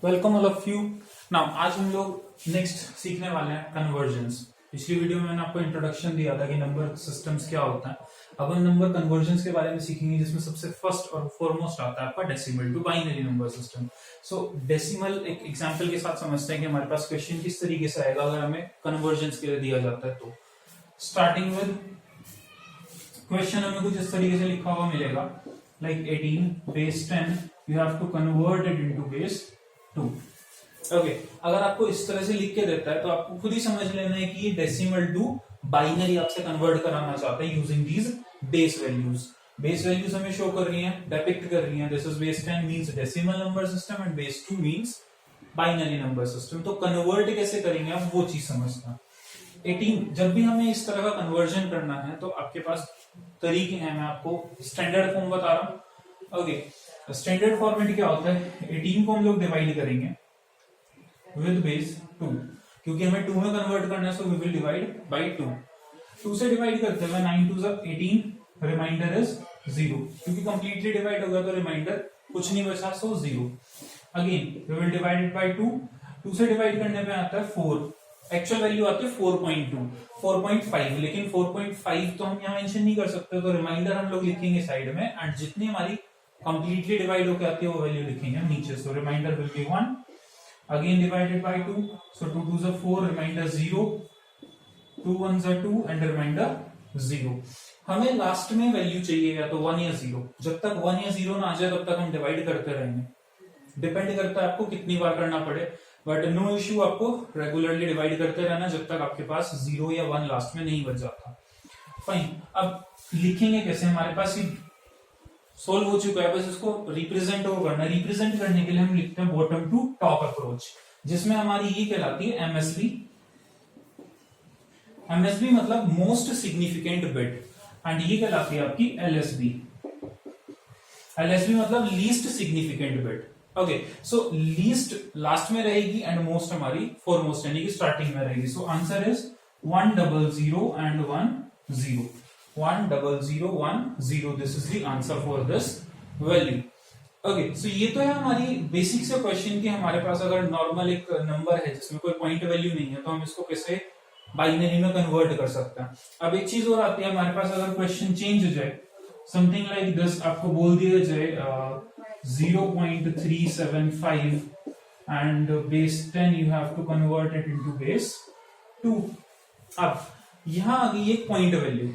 Welcome all of you. Now आज हम लोग नेक्स्ट सीखने वाले हैं कन्वर्जन्स। पिछली वीडियो में मैंने आपको इंट्रोडक्शन दिया था कि नंबर सिस्टम्स क्या होता है। अब हम नंबर कन्वर्जन्स के बारे में सीखेंगे, जिसमें सबसे फर्स्ट और फॉरमोस्ट आता है आपका decimal to binary number system. So decimal एक एग्जांपल के साथ समझते हैं कि हमारे पास क्वेश्चन किस तरीके से आएगा अगर हमें कन्वर्जन्स के लिए दिया जाता है। तो स्टार्टिंग विद क्वेश्चन हमें कुछ इस तरीके से लिखा हुआ मिलेगा, like 18 base 10 you have to convert it into base 2। Okay, अगर आपको इस तरह से लिख के देता है तो आपको खुद ही समझ लेना है कि ये डेसिमल टू बाइनरी आपसे कन्वर्ट कराना चाहता है using these base values. Base values हमें शो कर रही हैं, डिपिक्ट कर रही हैं। This is base 10 means decimal number system and base 2 means binary number system. तो कन्वर्ट कैसे करेंगे आप, वो चीज समझना। 18 जब भी हमें इस तरह का कन्वर्जन करना है तो आपके पास तरीके हैं। मैं आपको स्टैंडर्ड फॉर्म बता रहा हूं। ओके, स्टैंडर्ड फॉर्मेट क्या होता है, 18 को हम लोग डिवाइड करेंगे विद बेस 2, क्योंकि हमें 2 में कन्वर्ट करना है, so we will divide by 2। 2 से डिवाइड करते हैं 9 2 18, रिमाइंडर इज 0, क्योंकि कंप्लीटली डिवाइड होगा तो रिमाइंडर कुछ नहीं बचा, so 0। Again we will divide it by 2। 2 से डिवाइड करने पे आता है 4, एक्चुअल वैल्यू आती है 4.2 4.5, लेकिन 4.5 तो हम यहाँ मेंशन नहीं कर सकते, तो रिमाइंडर हम लोग लिखेंगे साइड में, एंड जितनी हमारी कंप्लीटली डिवाइड होकर आती है वो वैल्यू लिखेंगे हम नीचे। So remainder will be 1, again divided by 2, so 2 2 is 4, remainder 0, 2 1 is 2 and remainder 0। हमें लास्ट में वैल्यू चाहिए या तो 1 या 0। जब तक 1 या 0 ना आ जाए तब तक हम डिवाइड करते रहेंगे। डिपेंड करता है आपको कितनी बार करना पड़े, बट नो इश्यू, आपको रेगुलरली डिवाइड करते रहना जब तक आपके पास 0 या 1 लास्ट में नहीं बच जाता। फाइन, अब लिखेंगे कैसे, हमारे पास ये सोल्व हो चुका है, बस इसको रिप्रेजेंट करना है। रिप्रेजेंट करने के लिए हम लिखते हैं बॉटम टू टॉप अप्रोच, जिसमें हमारी ये कहलाती है एमएसबी। एमएसबी मतलब मोस्ट सिग्निफिकेंट बिट, एंड ये कहलाती है आपकी एलएसबी। एलएसबी मतलब लीस्ट सिग्निफिकेंट बिट। ओके, सो लीस्ट लास्ट में रहेगी एंड मोस्ट हमारी फोरमोस्ट यानी कि स्टार्टिंग में रहेगी। So answer is 1 0 0 and 1 0। 1 0 0 1 0, this is the answer for this value. Okay, so ये तो है हमारी बेसिक से क्वेश्चन कि हमारे पास अगर नॉर्मल एक नंबर है जिसमें कोई पॉइंट वैल्यू नहीं है तो हम इसको कैसे बाइनरी में कन्वर्ट कर सकते हैं। अब एक चीज और आती है हमारे पास, अगर क्वेश्चन चेंज हो जाए, समथिंग लाइक दिस, आपको बोल दिया जाए 0.375 and base 10 you have to convert it into base 2। अब यहां आ गई एक पॉइंट वैल्यू।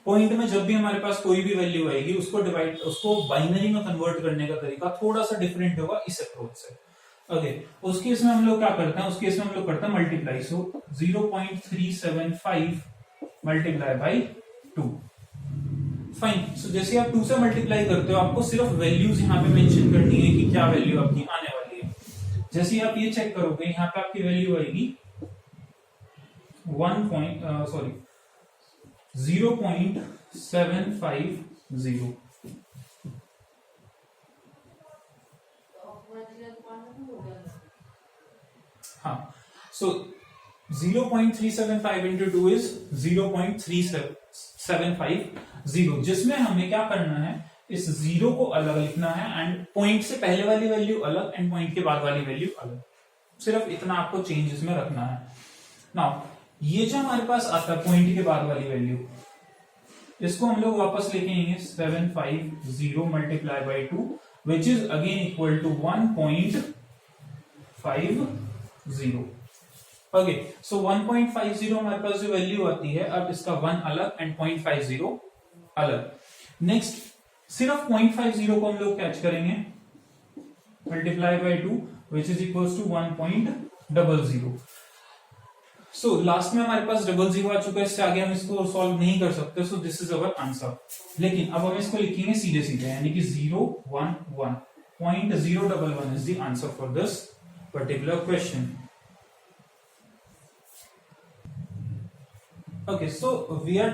पॉइंट में जब भी हमारे पास कोई भी वैल्यू आएगी उसको बाइनरी में कन्वर्ट करने का तरीका थोड़ा सा डिफरेंट होगा इस अप्रोच से। ओके, उस केस में हम लोग क्या करते हैं, उस केस में हम लोग करते हैं multiply. So 0.375 multiply by 2। Fine, so जैसे आप 2 से मल्टीप्लाई करते हो आपको सिर्फ वैल्यूज यहाँ पे मेंशन करनी है कि क्या वैल्यू आपकी आने वाली है। जैसे ही आप ये चेक करोगे यहाँ पे आपकी वैल्यू आएगी 0.750। हाँ, सो 0.375 इंटू 2 इज 0.3750, जिसमें हमें क्या करना है, इस जीरो को अलग लिखना है एंड पॉइंट से पहले वाली वैल्यू अलग एंड पॉइंट के बाद वाली वैल्यू अलग। सिर्फ इतना आपको चेंज इसमें रखना है। नाउ ये जो हमारे पास आता है पॉइंट के बाद वाली वैल्यू, इसको हम लोग वापस लिखेंगे 750 multiply by 2 which is again equal to 1.50। Okay, so 1.50 हमारे पास जो वैल्यू आती है, अब इसका 1 अलग एंड 0.50 अलग। नेक्स्ट सिर्फ 0.50 को हम लोग कैच करेंगे multiply by 2 which is equal to 1.00। So last में हमारे पास 00 आ चुका है, इससे आगे हम इसको सॉल्व नहीं कर सकते। सो दिस इज अवर आंसर। लेकिन अब हम इसको लिखेंगे सीधे सीधे, यानी कि 0 1 1 0.011 is the answer for this particular question. Okay, so we are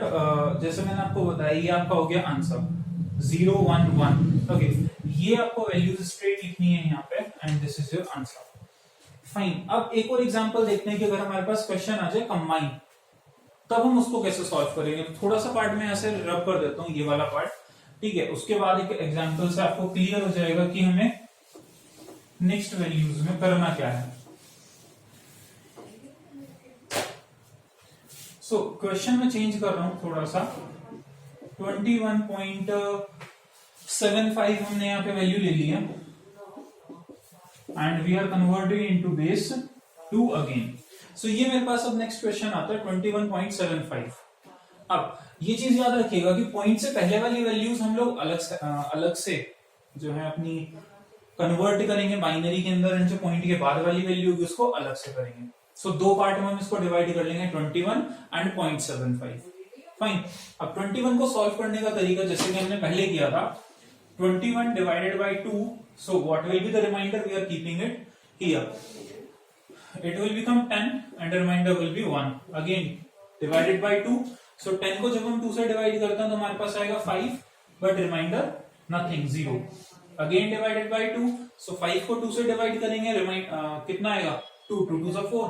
जैसे मैंने आपको बताया ये आपका हो गया आंसर 0 1 1। ओके, ये आपको वैल्यूज स्ट्रेट लिखनी है यहाँ पे and this is your answer. Fine, अब एक और एग्जांपल देखते हैं कि अगर हमारे पास क्वेश्चन आ जाए कंबाइन, तब हम उसको कैसे सॉल्व करेंगे। थोड़ा सा पार्ट में ऐसे रब कर देता हूं, ये वाला पार्ट, ठीक है। उसके बाद एक एग्जांपल से आपको क्लियर हो जाएगा कि हमें नेक्स्ट वैल्यूज में करना क्या है। सो क्वेश्चन में चेंज कर रहा हूं थोड़ा सा। 21.75 हमने यहाँ पे वैल्यू ले लिया and we are converting into base 2 again. So ये मेरे पास अब नेक्स्ट क्वेश्चन आता है 21.75। अब ये चीज याद रखिएगा कि पॉइंट से पहले वाली वैल्यूज हम लोग अलग से जो है अपनी कन्वर्ट करेंगे बाइनरी के अंदर, एंड जो पॉइंट के बाद वाली वैल्यू होगी उसको अलग से करेंगे। सो दो पार्ट में हम इसको डिवाइड कर लेंगे 21 एंड 0.75। फाइन। अब 21 को सॉल्व करने का तरीका जैसे कि हमने पहले किया था, 21 divided by 2, so what will be the remainder, we are keeping it here, it will become 10 and the remainder will be 1 again divided by 2। so 10 को जब हम 2 से डिवाइड करते हैं तो हमारे पास आएगा 5 but remainder nothing 0 again divided by 2। so 5 को 2 से डिवाइड करेंगे कितना आएगा 2 2 2 4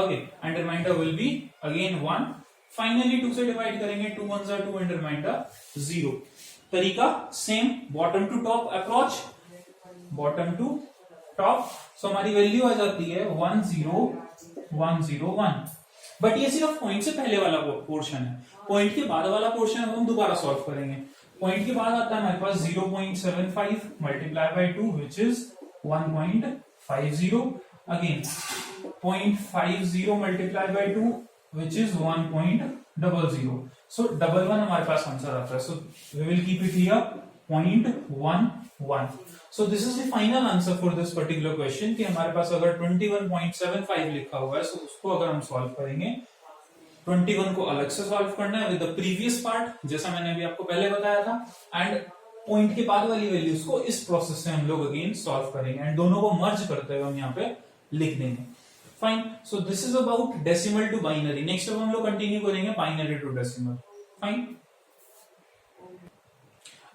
okay and remainder will be again 1। finally 2 से डिवाइड करेंगे 2 1 2 and remainder 0। तरीका same, bottom to top approach, bottom to top. So हमारी वैल्यू आ जाती है 10101। बट ये सिर्फ पॉइंट से पहले वाला पोर्शन है, पॉइंट के बाद वाला पोर्शन हम दोबारा सॉल्व करेंगे। पॉइंट के बाद आता है हमारे पास 0.75 multiply by 2 which is 1.50 again 0.50 multiply by 2 which is 1.00। So 11 हमारे पास आंसर आता है। So we will keep it here 0.11। So this is the final answer for this particular question कि हमारे पास अगर 21.75 लिखा हुआ है, so उसको अगर हम सॉल्व करेंगे 21 को अलग से सॉल्व करना है विद द प्रीवियस पार्ट जैसा मैंने अभी आपको पहले बताया था, एंड पॉइंट के बाद वाली वैल्यूज को इस प्रोसेस से हम लोग अगेन सॉल्व करेंगे एंड दोनों को मर्ज करते हुए हम यहाँ पे लिख देंगे। Fine. So this is about decimal to binary. Next अब हम लोग कंटिन्यू करेंगे binary to decimal. Fine.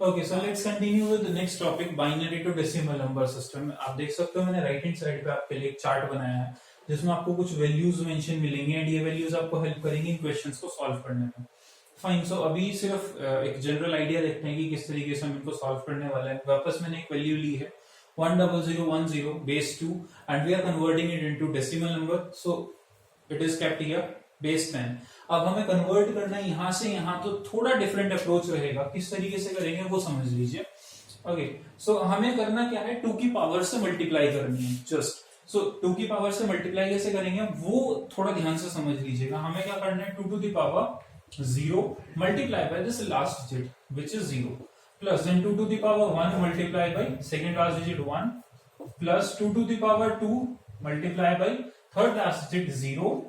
Okay, so let's continue with the next topic, binary to decimal number system. आप देख सकते हो मैंने राइट हैंड साइड पे आपके लिए एक चार्ट बनाया है जिसमें आपको कुछ वैल्यूज मेंशन मिलेंगे एंड ये वैल्यूज आपको हेल्प करेंगी इन क्वेश्चंस को सॉल्व करने में। फाइन। सो अभी सिर्फ एक जनरल आइडिया देखते हैं कि किस तरीके से हम इनको सॉल्व करने वाले हैं। वापस मैंने एक वैल्यू ली है 10010 base 2 and we are converting it into decimal number, so it is kept here base 10। अब हमें कन्वर्ट करना है यहां से यहां, तो थोड़ा डिफरेंट अप्रोच रहेगा, किस तरीके से करेंगे वो समझ लीजिए। ओके, सो हमें करना क्या है, 2 की पावर से मल्टीप्लाई करनी है जस्ट। सो 2 की पावर से मल्टीप्लाई कैसे करेंगे वो थोड़ा ध्यान से समझ लीजिएगा। हमें क्या करना है, 2 to the power 0 multiply by this last digit which is 0 plus then 2 to the power 1 multiply by second last digit 1 plus 2 to the power 2 multiply by third last digit 0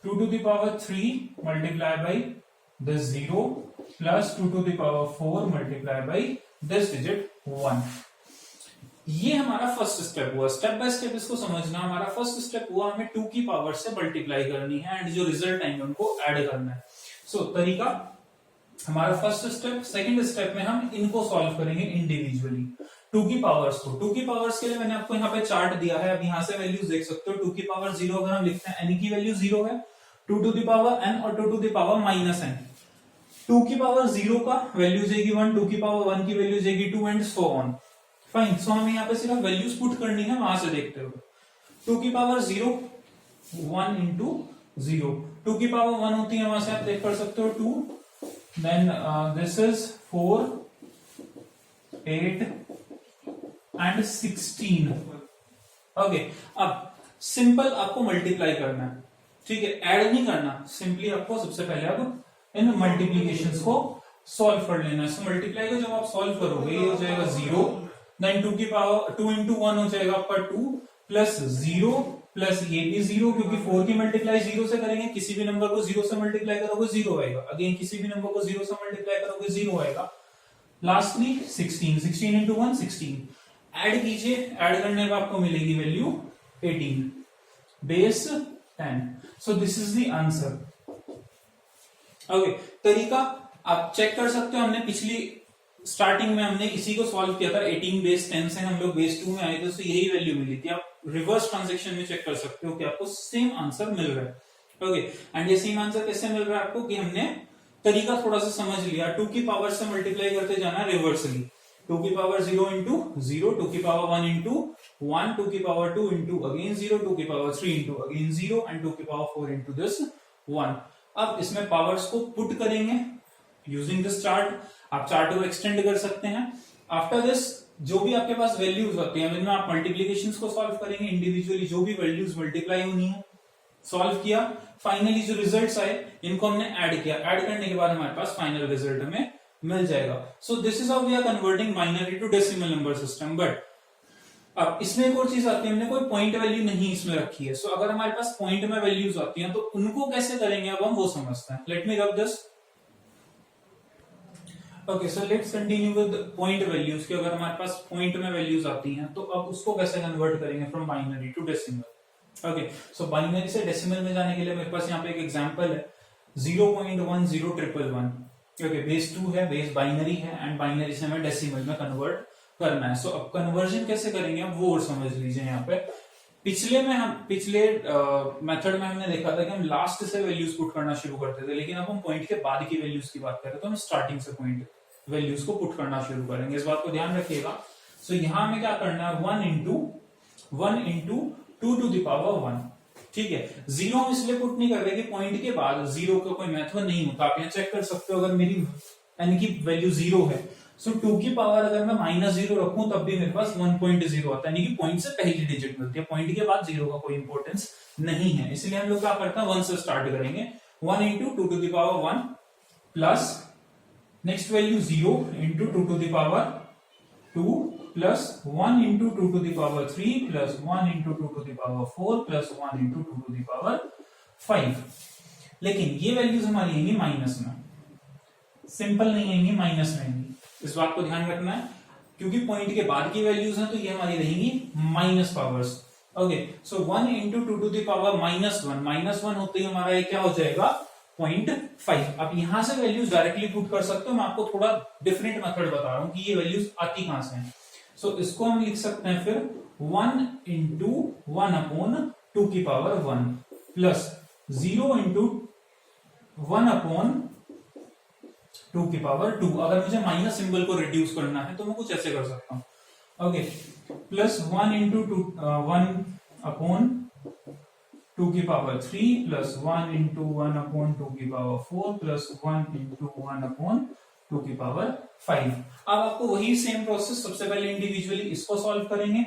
2 to the power 3 multiply by this 0 plus 2 to the power 4 multiply by this digit 1। ये हमारा first step हुआ। Step by step इसको समझना। हमारा first step हुआ हमें 2 की power से मल्टीप्लाई करनी है एंड जो रिजल्ट आएंगे उनको ऐड करना है। सो तरीका हमारा फर्स्ट स्टेप। सेकंड स्टेप में हम इनको सॉल्व करेंगे इंडिविजुअली 2 की पावर्स को। 2 की पावर्स के लिए मैंने आपको यहाँ पे चार्ट दिया है, अब यहाँ से वैल्यूज देख सकते हो। 2 की पावर 0 अगर हम लिखते हैं, n की वैल्यू 0 है, 2 टू द पावर n और 2 to the power minus n। 2 की पावर 0 का वैल्यू जाएगी 1, 2 की पावर 1 की वैल्यू जाएगी 2 एंड सो ऑन। फाइन। सो हमें यहाँ पे सिर्फ वैल्यूज पुट करनी है वहां से देखते हुए। 2 की पावर 0 1 इंटू 0, 2 की पावर 1 होती है, वहां से आप देख कर सकते हो 2, then this is 4 8 and 16। Okay, अब सिंपल आपको मल्टीप्लाई करना है, ठीक है, ऐड नहीं करना। सिंपली आपको सबसे पहले अब इन मल्टीप्लीकेशंस को सॉल्व कर लेना है। सो मल्टीप्लाई को जब आप सॉल्व करोगे ये हो जाएगा 0, देन 2 की पावर 2 इंटू 1 हो जाएगा आपका 2 प्लस 0 प्लस ये भी 0, क्योंकि 4 की मल्टीप्लाई 0 से करेंगे, किसी भी नंबर को 0 से मल्टीप्लाई करोगे 0 आएगा, अगेन किसी भी नंबर को 0 से मल्टीप्लाई करोगे 0 आएगा। लास्टली 16 इंटू 1 16, ऐड कीजिए, ऐड करने पर आपको मिलेगी value 18 base 10। So this is the answer. Okay, तरीका आप चेक कर सकते हो, हमने पिछली स्टार्टिंग में हमने इसी को सॉल्व किया था 18 बेस 10 से हम लोग बेस 2 में आए थे, तो यही वैल्यू मिली थी। आप रिवर्स ट्रांजेक्शन में चेक कर सकते हो कि आपको सेम आंसर मिल रहा है। ओके, एंड ये सेम आंसर कैसे मिल रहा है आपको, कि हमने तरीका थोड़ा सा समझ लिया। 2 की पावर से मल्टीप्लाई करते जाना रिवर्सली। 2 की पावर 0 इंटू 0, 2 की पावर 1 इंटू 1, 2 की पावर 2 इंटू अगेन 0, 2 की पावर 3 इंटू अगेन 0 एंड 2 की पावर 4 इंटू दिस 1। अब इसमें पावर्स को पुट करेंगे यूजिंग दिस चार्ट। आप चार्ट को एक्सटेंड कर सकते हैं। आफ्टर दिस जो भी आपके पास वैल्यूज होती है इनमें आप मल्टीप्लीकेशंस को सॉल्व करेंगे इंडिविजुअली, जो भी वैल्यूज मल्टीप्लाई होनी है सॉल्व किया। फाइनली जो रिजल्ट्स आए इनको हमने ऐड किया, ऐड करने के बाद हमारे पास फाइनल रिजल्ट हमें मिल जाएगा। So this is how we are converting binary to decimal number system. But अब इसमें एक और चीज आती है, हमने कोई पॉइंट वैल्यू नहीं इसमें रखी है। सो अगर हमारे पास पॉइंट में वैल्यूज आती हैं तो उनको कैसे करेंगे अब हम वो समझते हैं। Let me rub this. Okay, so let's continue with point values कि अगर हमारे पास पॉइंट में वैल्यूज आती हैं तो अब उसको कैसे कन्वर्ट करेंगे from binary to decimal. Okay, so binary से डेसिमल में जाने के लिए मेरे पास यहाँ पे एक एग्जांपल है 0.10111। ओके, बेस 2 है, बेस बाइनरी है एंड बाइनरी से हमें डेसिमल में कन्वर्ट करना है। सो अब कन्वर्जन कैसे करेंगे अब वो और समझ लीजिए। यहाँ पे पिछले मेथड में हमने देखा था कि हम लास्ट से वैल्यूज पुट करना शुरू करते थे, लेकिन अब हम पॉइंट के बाद की वैल्यूज की बात करें तो हम स्टार्टिंग से पॉइंट वैल्यूज को पुट करना शुरू करेंगे। इस बात को ध्यान रखिएगा। सो यहाँ हमें क्या करना है 1 इंटू 2 टू द पावर 1। ठीक है, 0 हम इसलिए पुट नहीं कर रहे कि पॉइंट के बाद 0 का कोई महत्व नहीं होता। आप यहाँ चेक कर सकते हो, अगर मेरी n की वैल्यू 0 है सो 2 की पावर अगर मैं -0 रखूं तब भी मेरे पास 1.0 आता है, यानी कि पॉइंट से पहली डिजिट मिलती है। पॉइंट के बाद 0 का कोई इंपॉर्टेंस नहीं है, इसलिए हम लोग क्या करते हैं 1 से स्टार्ट करेंगे। 1 into 2 to the power 1 plus next value 0 into 2 to the power 2 plus 1 into 2 to the power 3 plus 1 into 2 to the power 4 plus 1 into 2 to the power 5। लेकिन ये वैल्यूज हमारी आएंगी माइनस में, सिंपल नहीं आएंगी, माइनस में आएंगी। इस बात को ध्यान रखना है क्योंकि पॉइंट के बाद की वैल्यूज हैं तो ये हमारी रहेंगी minus powers. Okay, so 1 into 2 to the power -1 होते ही हमारा ये क्या हो जाएगा 0.5। अब यहां से वैल्यूज डायरेक्टली पुट कर सकते हो, मैं आपको थोड़ा डिफरेंट मेथड बता रहा हूं कि ये वैल्यूज आती कहां से हैं। सो इसको हम लिख सकते हैं फिर 1 इंटू 1 अपॉन 2 की पावर 1 प्लस 0 इंटू 1 अपॉन 2 की पावर 2। अगर मुझे माइनस सिंबल को रिड्यूस करना है तो मैं कुछ ऐसे कर सकता हूं। ओके, प्लस 1 इंटू 1 अपॉन 2 की पावर 3 प्लस 1 इंटू 1 अपॉन 2 की पावर 4 प्लस 1 इंटू 1 अपॉन 2 की पावर 5। अब आपको वही सेम प्रोसेस, सबसे पहले इंडिविजुअली इसको सॉल्व करेंगे,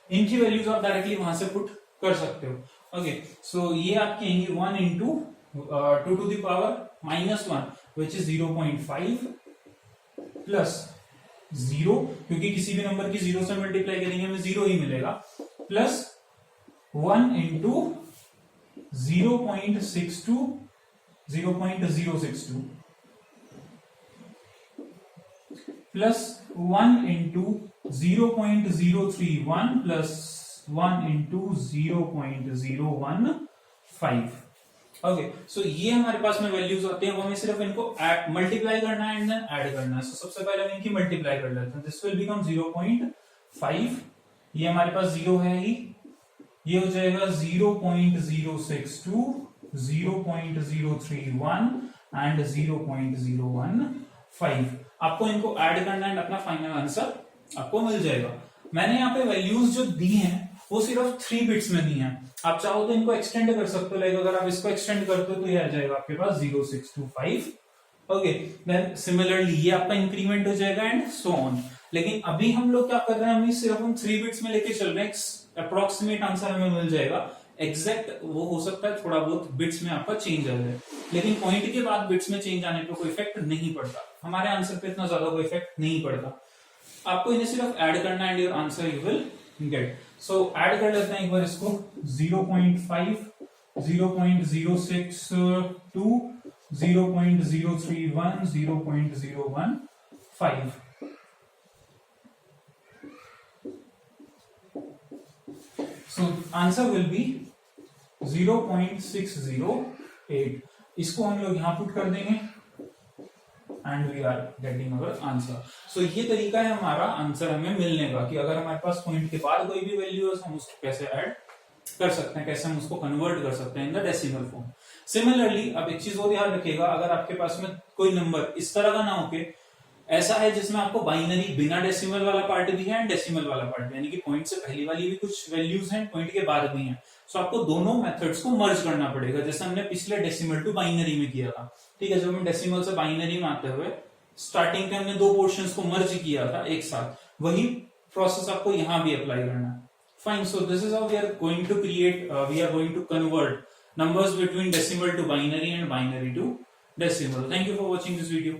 इनकी वैल्यूज आप डायरेक्टली वहां से पुट कर सकते हो। ओके, सो ये आपकी आएंगी 1 into 2 to the power -1 which is 0.5 plus 0, क्योंकि किसी भी नंबर की 0 से मल्टीप्लाई करेंगे हमें 0 ही मिलेगा, plus 1 into 0.062 plus 1 into 0.031 plus 1 into 0.015। Okay, so ये हमारे पास में वैल्यूज होते हैं, वो हमें सिर्फ इनको मल्टीप्लाई करना है एंड देन ऐड करना है। सो सबसे पहले हम इनकी मल्टीप्लाई कर लेते हैं। दिस विल बिकम 0.5, ये हमारे पास 0 है ही, ये हो जाएगा 0.062, 0.031 एंड 0.015। आपको इनको ऐड करना है, अपना फाइनल आंसर आपको मिल जाएगा। मैंने यहाँ पे वैल्यूज जो दी हैं वो सिर्फ 3 बिट्स में दी हैं। आप चाहो तो इनको एक्सटेंड कर सकते हो, लाइक अगर आप इसको एक्सटेंड करते हो तो ये आ जाएगा आपके पास 0625। ओके, देन सिमिलरली ये आपका इंक्रीमेंट हो जाएगा एंड सो ऑन। लेकिन अभी हम लोग क्या कर रहे हैं, सिर्फ हम 3 बिट्स में लेके चल रहे हैं, अप्रोक्सीमेट आंसर हमें मिल जाएगा। एग्जैक्ट वो हो सकता है थोड़ा बहुत बिट्स में आपका चेंज आ जाए, लेकिन पॉइंट के बाद बिट्स में चेंज आने पे कोई इफेक्ट नहीं पड़ता, हमारे आंसर पे इतना ज्यादा कोई इफेक्ट नहीं पड़ता। आपको इन्हें सिर्फ ऐड करना है and your answer you will get. So add कर लेते हैं एक बार इसको, 0.5, 0.062, 0.031, 0.015। So answer will be 0.608। इसको हम लोग यहां पुट कर देंगे and we are getting our answer. So ये तरीका है हमारा आंसर हमें मिलने का, कि अगर हमारे पास पॉइंट के बाद कोई भी वैल्यू है हम उसको कैसे ऐड कर सकते हैं, कैसे हम उसको कन्वर्ट कर सकते हैं in the decimal form. Similarly अब एक चीज और ध्यान रखिएगा, अगर आपके पास में कोई नंबर इस तरह का ना हो के ऐसा है जिसमें आपको बाइनरी बिना डेसिमल वाला पार्ट भी है एंड डेसिमल वाला पार्ट भी, यानी कि पॉइंट से पहली वाली भी कुछ वैल्यूज हैं, पॉइंट के बाद भी हैं। सो आपको दोनों मेथड्स को मर्ज करना पड़ेगा, जैसे हमने पिछले डेसिमल टू बाइनरी में किया था। ठीक है, जब हम डेसिमल से बाइनरी में आते हुए स्टार्टिंग के हमने दो पोर्शंस को मर्ज किया था एक साथ, वही प्रोसेस आपको यहां भी अप्लाई करना है। Fine, so this is how we are going to create, we are going to convert numbers between decimal to binary and binary to decimal. Thank you for watching this video.